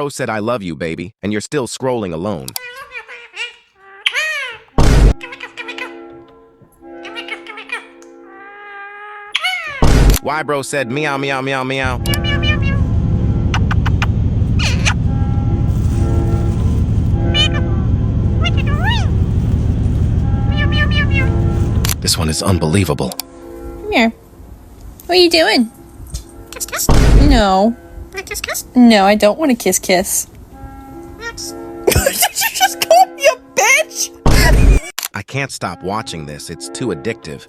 bro said I love you, baby, and you're still scrolling alone. Why bro said meow meow meow meow. This one is unbelievable. Come here. What are you doing? Kiss, kiss. No. Kiss, kiss. No, I don't want to kiss kiss. Did you just call me a bitch? I can't stop watching this, it's too addictive.